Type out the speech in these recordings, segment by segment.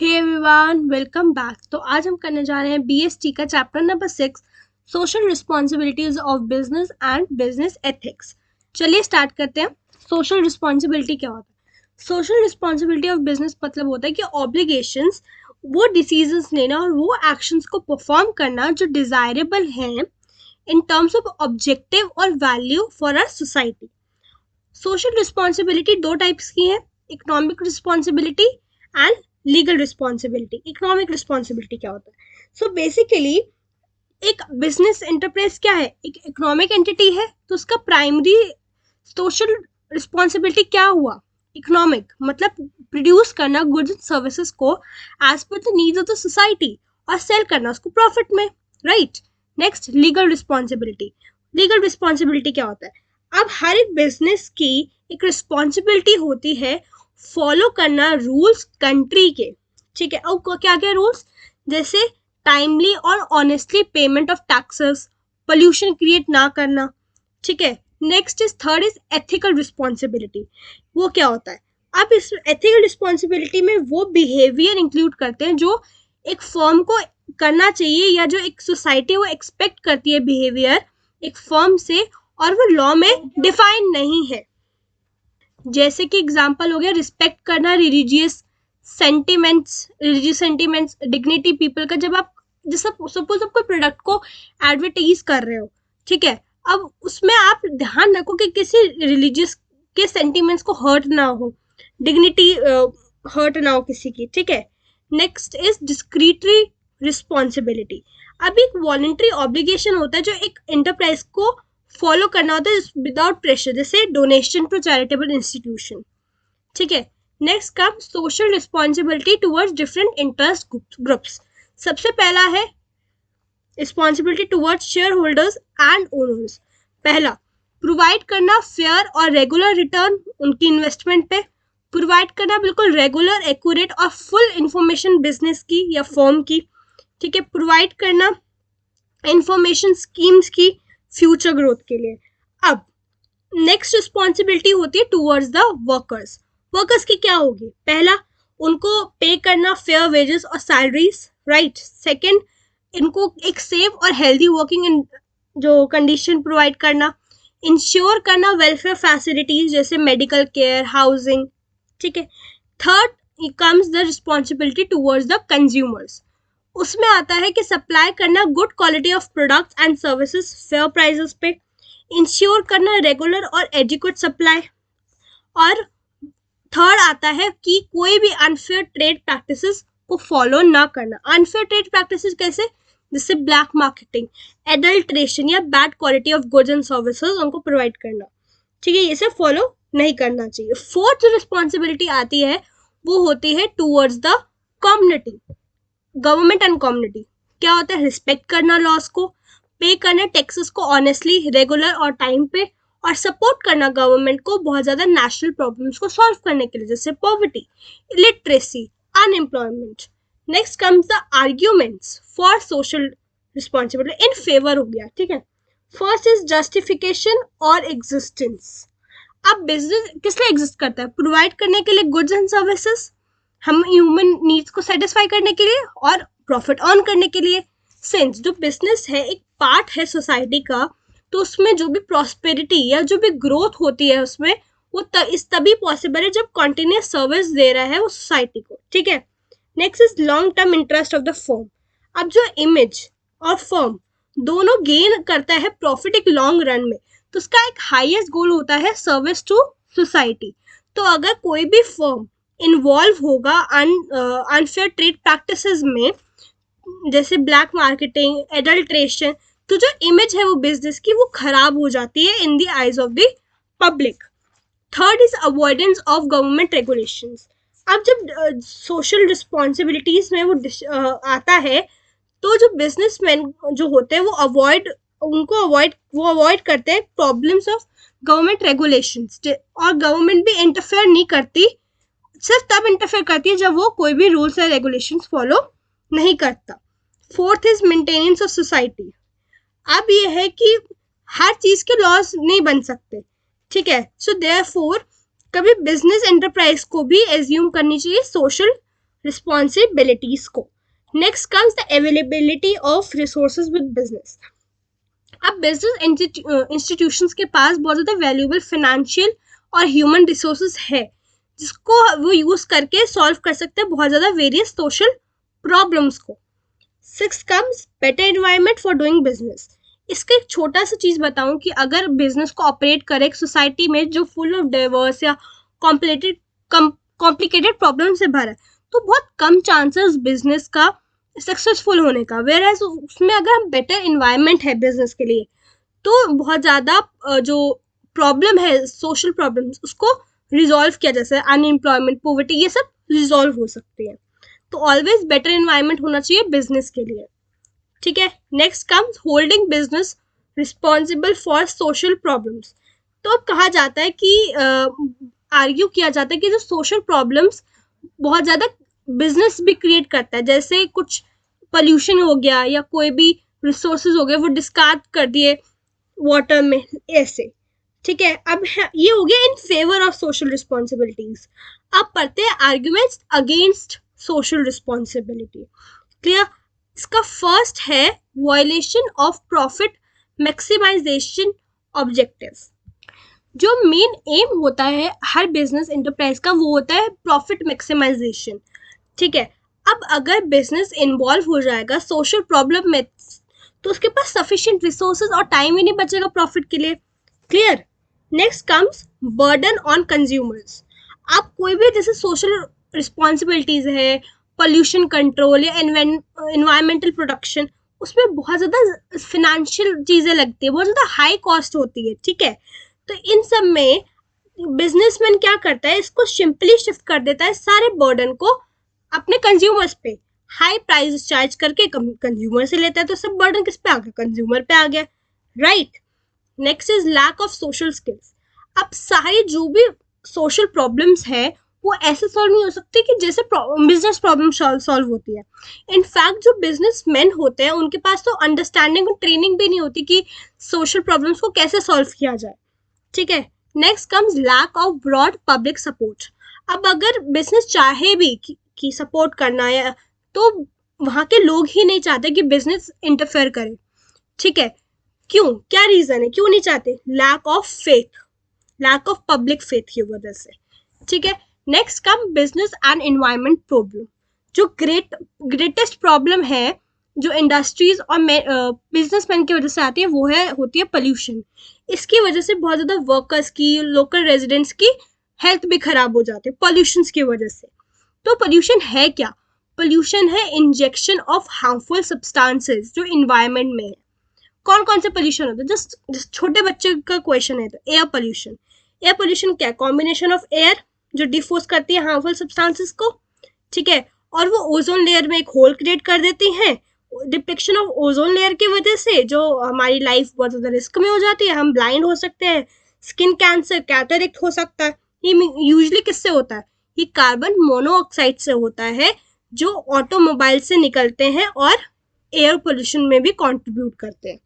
Hey everyone, welcome back. तो आज हम करने जा रहे हैं बीएसटी का chapter number 6, social responsibilities of business and business ethics. चलिए स्टार्ट करते हैं। सोशल रिस्पॉन्सिबिलिटी क्या होता है? सोशल रिस्पॉन्सिबिलिटी ऑफ बिजनेस मतलब होता है कि ऑब्लिगेशंस, वो डिसीजंस लेना और वो एक्शंस को परफॉर्म करना जो डिजायरेबल हैं इन टर्म्स ऑफ ऑब्जेक्टिव और value for our society. Social responsibility दो टाइप्स की है, economic responsibility and legal responsibility. Economic responsibility क्या होता है? सो बेसिकली एक बिजनेस एंटरप्राइज क्या है? एक इकोनॉमिक एंटिटी है, तो उसका प्राइमरी सोशल रिस्पॉन्सिबिलिटी क्या हुआ? इकोनॉमिक मतलब प्रोड्यूस करना गुड्स एंड सर्विसेज को as per the needs of the society और सेल करना उसको प्रॉफिट में, right? Next, legal responsibility. Legal responsibility क्या होता है? अब हर एक बिजनेस की एक रिस्पॉन्सिबिलिटी होती है फॉलो करना रूल्स कंट्री के, ठीक है? और क्या क्या रूल्स? जैसे टाइमली और honestly payment of taxes, pollution create ना करना, ठीक है? Next is third is ethical responsibility. वो क्या होता है? अब इस एथिकल रिस्पॉन्सिबिलिटी में वो बिहेवियर इंक्लूड करते हैं जो एक फर्म को करना चाहिए या जो एक सोसाइटी वो एक्सपेक्ट करती है बिहेवियर एक फर्म से, और वो लॉ में डिफाइन नहीं है। जैसे कि एग्जांपल हो गया रिस्पेक्ट करना रिलीजियस सेंटिमेंट्स, डिग्निटी पीपल का। जब आप जैसे सपोज आप कोई प्रोडक्ट को एडवर्टाइज कर रहे हो, ठीक है, अब उसमें आप ध्यान रखो कि किसी रिलीजियस के सेंटिमेंट्स को हर्ट ना हो, डिग्निटी हर्ट ना हो किसी की, ठीक है? Next is discretionary responsibility. अब एक वॉलंटरी ऑब्लिगेशन होता है जो एक एंटरप्राइज को फॉलो करना होता है विदाउट प्रेशर, जैसे डोनेशन टू चैरिटेबल इंस्टीट्यूशन, ठीक है? नेक्स्ट कम social responsibility towards different interest groups. सबसे पहला है responsibility towards share holders and owners. पहला, प्रोवाइड करना फेयर और रेगुलर रिटर्न उनकी इन्वेस्टमेंट पे, प्रोवाइड करना बिल्कुल रेगुलर, एक्यूरेट और फुल इंफॉर्मेशन बिजनेस की या फर्म की, ठीक है? प्रोवाइड करना इंफॉर्मेशन स्कीम्स की फ्यूचर ग्रोथ के लिए। अब नेक्स्ट रिस्पॉन्सिबिलिटी होती है टुवर्ड्स द वर्कर्स। वर्कर्स की क्या होगी? पहला, उनको पे करना फेयर वेजेस और सैलरीज, राइट? सेकंड, इनको एक सेफ और हेल्दी वर्किंग जो कंडीशन प्रोवाइड करना, इंश्योर करना वेलफेयर फैसिलिटीज जैसे मेडिकल केयर, हाउसिंग, ठीक है? Third comes the responsibility towards the consumers. उसमें आता है कि सप्लाई करना good quality of products and services fair prices पे, इंश्योर करना रेगुलर और एडिक्वेट सप्लाई, और थर्ड आता है कि कोई भी अनफेयर ट्रेड प्रैक्टिसेस को फॉलो ना करना। अनफेयर ट्रेड प्रैक्टिसेस कैसे? जैसे ब्लैक मार्केटिंग, एडल्ट्रेशन या bad quality of goods and services उनको प्रोवाइड करना, ठीक है? ये सब फॉलो नहीं करना चाहिए। फोर्थ जो रिस्पॉन्सिबिलिटी आती है वो होती है towards the community, government and community. क्या होता है? रिस्पेक्ट करना लॉस को, पे करना टैक्सेस को ऑनेस्टली, रेगुलर और टाइम पे, और सपोर्ट करना गवर्नमेंट को बहुत ज्यादा नेशनल प्रॉब्लम्स को सॉल्व करने के लिए, जैसे poverty, illiteracy, unemployment. Next comes the arguments for social responsibility in favour हो गया, ठीक है? फर्स्ट इज जस्टिफिकेशन और एग्जिस्टेंस। अब बिजनेस किस लिए एग्जिस्ट करता है? प्रोवाइड करने के लिए गुड्स एंड सर्विसेज, हम ह्यूमन नीड्स को सेटिस्फाई करने के लिए और प्रॉफिट अर्न करने के लिए। सिंस जो बिजनेस है एक पार्ट है सोसाइटी का, तो उसमें जो भी प्रॉस्पेरिटी या जो भी ग्रोथ होती है उसमें वो तभी पॉसिबल है जब कंटिन्यूस सर्विस दे रहा है वो सोसाइटी को, ठीक है? Next is long term interest of the firm. अब जो इमेज और फर्म दोनों गेन करता है प्रॉफिट एक लॉन्ग रन में, तो उसका एक हाईएस्ट गोल होता है सर्विस टू सोसाइटी। तो अगर कोई भी फर्म इन्वॉल्व होगा अनफेयर ट्रेड प्रैक्टिसेस में, जैसे ब्लैक मार्केटिंग, एडल्ट्रेशन, तो जो इमेज है वो बिजनेस की वो खराब हो जाती है in the eyes of the public. Third is avoidance of government regulations. अब जब सोशल रिस्पॉन्सिबिलिटीज में वो आता है, तो जो बिजनेसमैन जो होते हैं वो अवॉइड करते हैं प्रॉब्लम्स ऑफ गवर्नमेंट रेगुलेशंस, और गवर्नमेंट भी इंटरफेयर नहीं करती, सिर्फ तब इंटरफेयर करती है जब वो कोई भी रूल्स या रेगुलेशंस फॉलो नहीं करता। Fourth is maintenance of society. अब ये है कि हर चीज के लॉज नहीं बन सकते, ठीक है? सो देयरफॉर कभी बिजनेस एंटरप्राइज को भी एज्यूम करनी चाहिए सोशल रिस्पॉन्सिबिलिटीज को। Next comes the availability of resources with business. अब बिजनेस इंस्टीट्यूशंस के पास बहुत ज़्यादा वैल्यूएबल फाइनेंशियल और ह्यूमन रिसोर्सेज है जिसको वो यूज करके सॉल्व कर सकते हैं बहुत ज़्यादा वेरियस सोशल प्रॉब्लम्स को। Six comes better environment for doing business. इसका एक छोटा सा चीज़ बताऊं कि अगर बिजनेस को ऑपरेट करे एक सोसाइटी में जो फुल ऑफ डाइवर्स या कॉम्प्लिकेटेड प्रॉब्लम से भरा है तो बहुत कम चांसेस बिजनेस का सक्सेसफुल होने का। वेयर एज उसमें अगर हम बेटर इन्वायरमेंट है बिजनेस के लिए तो बहुत ज़्यादा जो प्रॉब्लम है सोशल प्रॉब्लम्स उसको रिजॉल्व किया जा सकता है। अनएम्प्लॉयमेंट, पॉवर्टी, ये सब रिजॉल्व हो सकती है। तो ऑलवेज बेटर इन्वायरमेंट होना चाहिए बिजनेस के लिए। ठीक है, next comes holding business responsible for social problems. तो अब कहा जाता है कि आर्ग्यू किया जाता है कि जो सोशल प्रॉब्लम्स बहुत ज़्यादा बिजनेस भी क्रिएट करता है, जैसे कुछ पोल्यूशन हो गया या कोई भी रिसोर्सेज हो गए वो डिस्कार्ड कर दिए वाटर में, ऐसे। ठीक है, अब ये हो गया in favour of social responsibilities. अब पढ़ते हैं arguments against social responsibility. Clear? इसका फर्स्ट है violation of profit maximisation objective. जो मेन एम होता है हर बिजनेस एंटरप्राइज का वो होता है प्रॉफिट मैक्सिमाइजेशन। ठीक है, अब अगर बिजनेस इन्वॉल्व हो जाएगा सोशल प्रॉब्लम में तो उसके पास सफिशिएंट रिसोर्सेज और टाइम ही नहीं बचेगा प्रॉफिट के लिए। Clear? Next comes burden on consumers. आप कोई भी जैसे सोशल रिस्पॉन्सिबिलिटीज है, पोल्यूशन कंट्रोल या एनवायरमेंटल प्रोटेक्शन, उसमें बहुत ज़्यादा फिनेंशियल चीज़ें लगती है, बहुत ज़्यादा हाई कॉस्ट होती है। ठीक है, तो इन सब में बिजनेसमैन क्या करता है, इसको सिंपली शिफ्ट कर देता है सारे बर्डन को अपने कंज्यूमर्स पे, हाई प्राइस चार्ज करके कंज्यूमर से लेता है। तो सब बर्डन किस पे आ गया? कंज्यूमर पे आ गया, right? Next is lack of social skills. अब सारी जो भी सोशल प्रॉब्लम्स है वो ऐसे सॉल्व नहीं हो सकती कि जैसे बिजनेस प्रॉब्लम सॉल्व होती है। इनफैक्ट जो बिजनेसमैन होते हैं उनके पास तो अंडरस्टैंडिंग और ट्रेनिंग भी नहीं होती कि सोशल प्रॉब्लम्स को कैसे सॉल्व किया जाए। ठीक है, next comes lack of broad public support. अब अगर बिजनेस चाहे भी कि सपोर्ट करना है तो वहाँ के लोग ही नहीं चाहते कि बिजनेस इंटरफेयर करे। ठीक है, क्यों? क्या रीजन है, क्यों नहीं चाहते? Lack of faith, lack of public faith की वजह से। ठीक है, next come business and environment problem. जो ग्रेटेस्ट प्रॉब्लम है जो इंडस्ट्रीज और बिजनेसमैन की वजह से आती है वो होती है पोल्यूशन। इसकी वजह से बहुत ज़्यादा वर्कर्स की, लोकल रेजिडेंट्स की हेल्थ भी खराब हो जाती है पोल्यूशन की वजह से। तो पोल्यूशन है क्या? पोल्यूशन है इंजेक्शन ऑफ हार्मफुल सब्सटेंसेस जो इन्वायरमेंट में है। कौन कौन से पोल्यूशन होते हैं? जस्ट छोटे बच्चे का क्वेश्चन है तो एयर पोल्यूशन। एयर पोल्यूशन क्या है? कॉम्बिनेशन ऑफ एयर जो डिफ्यूज करती है हार्मफुल सब्सटेंसेस को। ठीक है, और वो ओजोन लेयर में एक होल क्रिएट कर देती हैं। डिप्लेक्शन ऑफ ओजोन लेयर की वजह से जो हमारी लाइफ बहुत ज़्यादा रिस्क में हो जाती है, हम ब्लाइंड हो सकते हैं, स्किन कैंसर, कैटरेक्ट हो सकता है। ये यूजली किससे होता है? ये कार्बन मोनोऑक्साइड से होता है जो ऑटोमोबाइल से निकलते हैं और एयर पोल्यूशन में भी कंट्रीब्यूट करते हैं।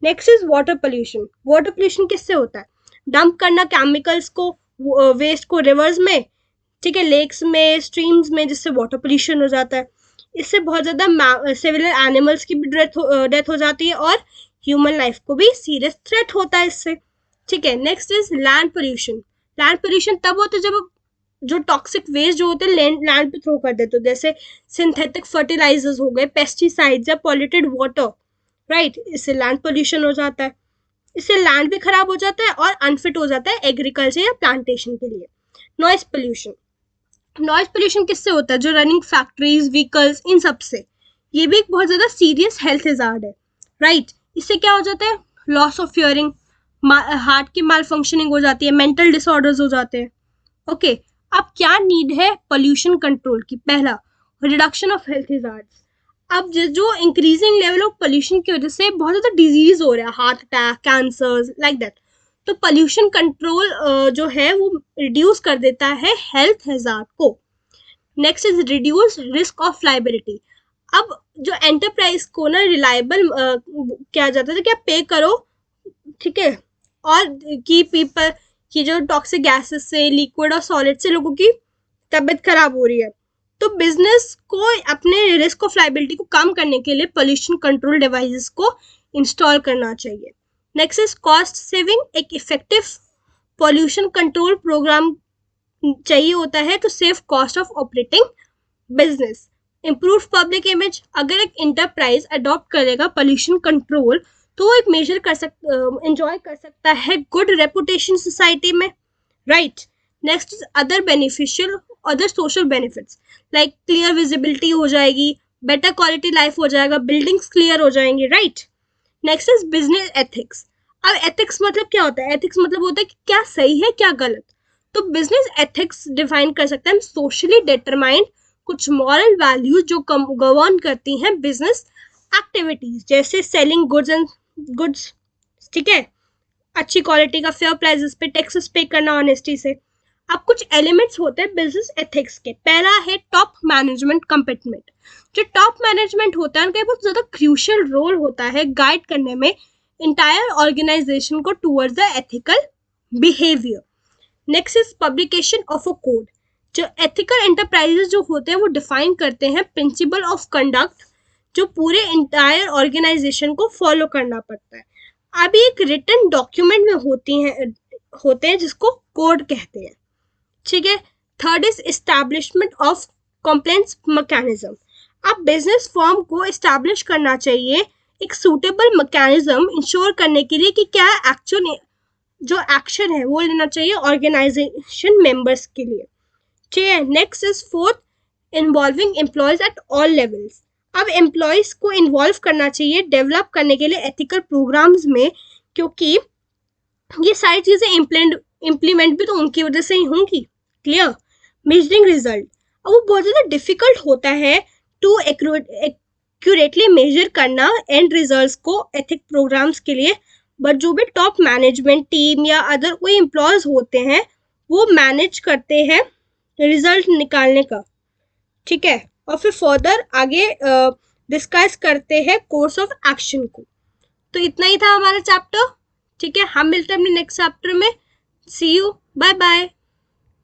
Next is water pollution. Water pollution किससे होता है? डंप करना केमिकल्स को, वेस्ट को रिवर्स में, ठीक है, लेक्स में, स्ट्रीम्स में, जिससे वाटर पोल्यूशन हो जाता है। इससे बहुत ज़्यादा सिविल एनिमल्स की भी डेथ हो जाती है और ह्यूमन लाइफ को भी सीरियस थ्रेट होता है इससे। ठीक है, next is land pollution. Land pollution तब होता है जब जो टॉक्सिक वेस्ट जो होते हैं लैंड पे थ्रो कर देते हो, जैसे सिंथेटिक फर्टिलाइजर्स हो गए, पेस्टिसाइड्स या पॉल्यूटेड वाटर, राइट? इससे लैंड पोल्यूशन हो जाता है। इससे लैंड भी खराब हो जाता है और अनफिट हो जाता है एग्रीकल्चर या प्लांटेशन के लिए। Noise pollution. नॉइज पोल्यूशन किससे होता है? जो रनिंग फैक्ट्रीज, व्हीकल्स, इन सब से। ये भी एक बहुत ज़्यादा सीरियस हेल्थ हैजार्ड है, राइट? इससे क्या हो जाता है? लॉस ऑफ हियरिंग, हार्ट की माल फंक्शनिंग हो जाती है, मेंटल डिसऑर्डर्स हो जाते हैं। ओके, अब क्या नीड है पोल्यूशन कंट्रोल की? पहला, रिडक्शन ऑफ हेल्थ हैजार्ड्स। अब जो इंक्रीजिंग लेवल ऑफ पोल्यूशन की वजह से बहुत ज़्यादा डिजीज हो रहा है, heart attack, cancers, like that. तो पोल्यूशन कंट्रोल जो है वो रिड्यूस कर देता है हेल्थ हैजार्ड को। Next is reduce risk of liability. अब जो एंटरप्राइज को ना रिलायबल किया जाता था कि आप पे करो, ठीक है, और कि पीपल की जो टॉक्सिक गैसेस से, लिक्विड और सॉलिड से लोगों की तबीयत खराब हो रही है तो बिजनेस को अपने रिस्क ऑफ लाइबिलिटी को कम करने के लिए पोल्यूशन कंट्रोल डिवाइसेस को इंस्टॉल करना चाहिए। Next is cost saving. एक इफेक्टिव पोल्यूशन कंट्रोल प्रोग्राम चाहिए होता है to save cost of operating business. Improve public image. अगर एक इंटरप्राइज अडॉप्ट करेगा पोल्यूशन कंट्रोल तो वो एक मेजर कर एंजॉय कर सकता है गुड रेपुटेशन सोसाइटी में, right. Next is other social benefits like clear visibility हो जाएगी, बेटर क्वालिटी लाइफ हो जाएगा, बिल्डिंग्स क्लियर हो जाएंगे, right. Next is business ethics. अब एथिक्स मतलब क्या होता है? एथिक्स मतलब होता है कि क्या सही है क्या गलत। तो बिजनेस एथिक्स डिफाइन कर सकते हैं हम सोशली डिटरमाइंड कुछ मॉरल वैल्यूज जो गवर्न करती हैं बिजनेस एक्टिविटीज, जैसे सेलिंग गुड्स, ठीक है, अच्छी क्वालिटी का, फेयर प्राइसेस पे, टैक्सेस पे करना ऑनेस्टी से। अब कुछ एलिमेंट्स होते हैं बिजनेस एथिक्स के। पहला है टॉप मैनेजमेंट कमिटमेंट। जो टॉप मैनेजमेंट होता है उनका बहुत ज़्यादा क्रूशियल रोल होता है गाइड करने में इंटायर ऑर्गेनाइजेशन को towards the ethical behaviour. Next is publication of a code. जो एथिकल एंटरप्राइजेस जो होते हैं वो डिफाइन करते हैं प्रिंसिपल ऑफ कंडक्ट जो पूरे इंटायर ऑर्गेनाइजेशन को फॉलो करना पड़ता है। अभी एक रिटन डॉक्यूमेंट में होते हैं जिसको कोड कहते हैं, ठीक है। Third is establishment of complaints mechanism. अब बिजनेस फर्म को एस्टैब्लिश करना चाहिए एक सूटेबल मैकेनिज्म इंश्योर करने के लिए कि क्या एक्चुअल जो एक्शन है वो लेना चाहिए ऑर्गेनाइजेशन मेंबर्स के लिए, ठीक है। Next is fourth involving employees at all levels. अब एम्प्लॉयज को इन्वॉल्व करना चाहिए डेवलप करने के लिए एथिकल प्रोग्राम्स में, क्योंकि ये सारी चीज़ें इम्प्लीमेंट भी तो उनकी वजह से ही होंगी, क्लियर। Measuring result. अब वो बहुत ज़्यादा डिफिकल्ट होता है टू एक्यूरेटली मेजर करना एंड रिजल्ट्स को एथिक प्रोग्राम्स के लिए, बट जो भी टॉप मैनेजमेंट टीम या अदर कोई एम्प्लॉयज होते हैं वो मैनेज करते हैं रिजल्ट निकालने का, ठीक है। और फिर फर्दर आगे डिस्कस करते हैं कोर्स ऑफ एक्शन को। तो इतना ही था हमारा चैप्टर, ठीक है। हम मिलते हैं अपने नेक्स्ट चैप्टर में। सी यू, बाय बाय।